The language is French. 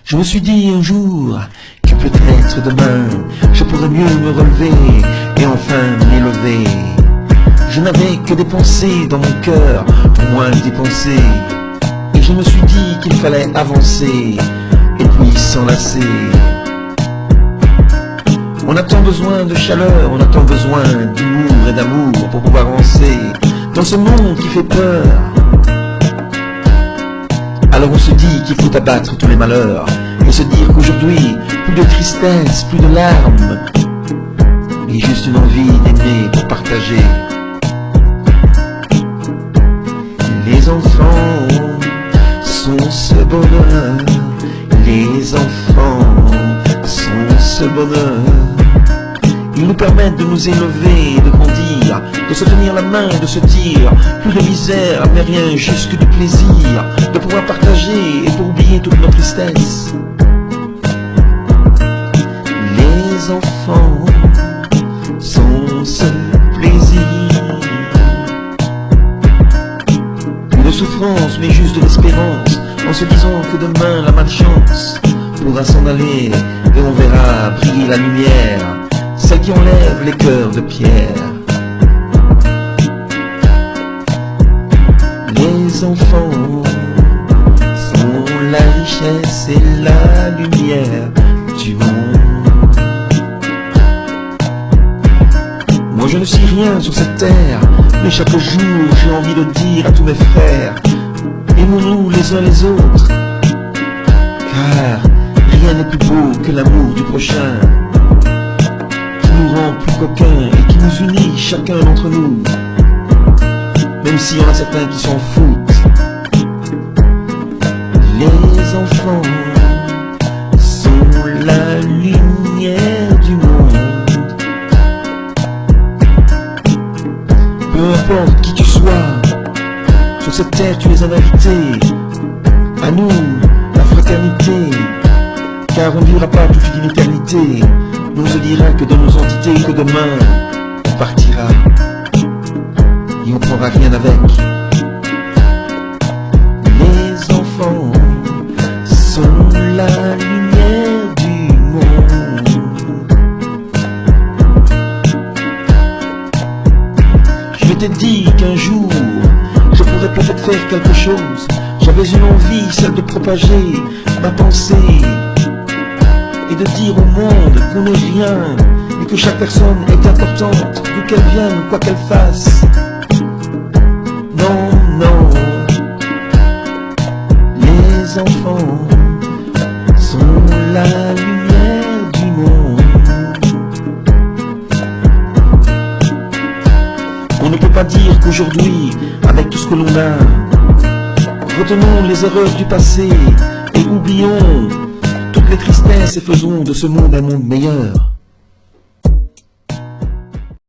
Je me suis dit un jour que peut-être demain je pourrais mieux me relever et enfin m'élever. Je n'avais que des pensées dans mon cœur, au moins des pensées. Et je me suis dit qu'il fallait avancer et puis s'enlacer. On a tant besoin de chaleur, on a tant besoin d'humour et d'amour pour pouvoir avancer dans ce monde qui fait peur. Alors on se dit qu'il faut abattre tous les malheurs et se dire qu'aujourd'hui, plus de tristesse, plus de larmes, mais juste une envie d'aimer pour partager. Les enfants sont ce bonheur, les enfants sont ce bonheur. Ils nous permettent de nous élever, de grandir, de se tenir la main et de se dire plus de misère, mais rien, juste que du plaisir, de pouvoir partager et pour oublier toute notre tristesse. Les enfants sont ce plaisir. Plus de souffrance, mais juste de l'espérance, en se disant que demain la malchance pourra s'en aller et on verra briller la lumière, celle qui enlève les cœurs de pierre. Les enfants sont la richesse et la lumière du monde. Moi je ne suis rien sur cette terre, mais chaque jour j'ai envie de dire à tous mes frères, aimons-nous les uns les autres, car rien n'est plus beau que l'amour du prochain, qui nous rend plus coquins et qui nous unit chacun d'entre nous, même s'il y en a certains qui s'en foutent. Les enfants sont la lumière du monde. Peu importe qui tu sois, sur cette terre tu es un invité. À nous, la fraternité, car on ne vivra pas toute une éternité. Nous on se dira que dans nos entités, que demain on partira et on prendra rien avec. Les enfants sont la lumière du monde. Je m'étais dit qu'un jour je pourrais peut-être faire quelque chose. J'avais une envie, celle de propager ma pensée et de dire au monde qu'on n'est rien et que chaque personne est importante, d'où qu'elle vienne, quoi qu'elle fasse. Non, non, les enfants sont la lumière du monde. On ne peut pas dire qu'aujourd'hui, avec tout ce que l'on a, retenons les erreurs du passé et oublions toutes les tristesses et faisons de ce monde un monde meilleur.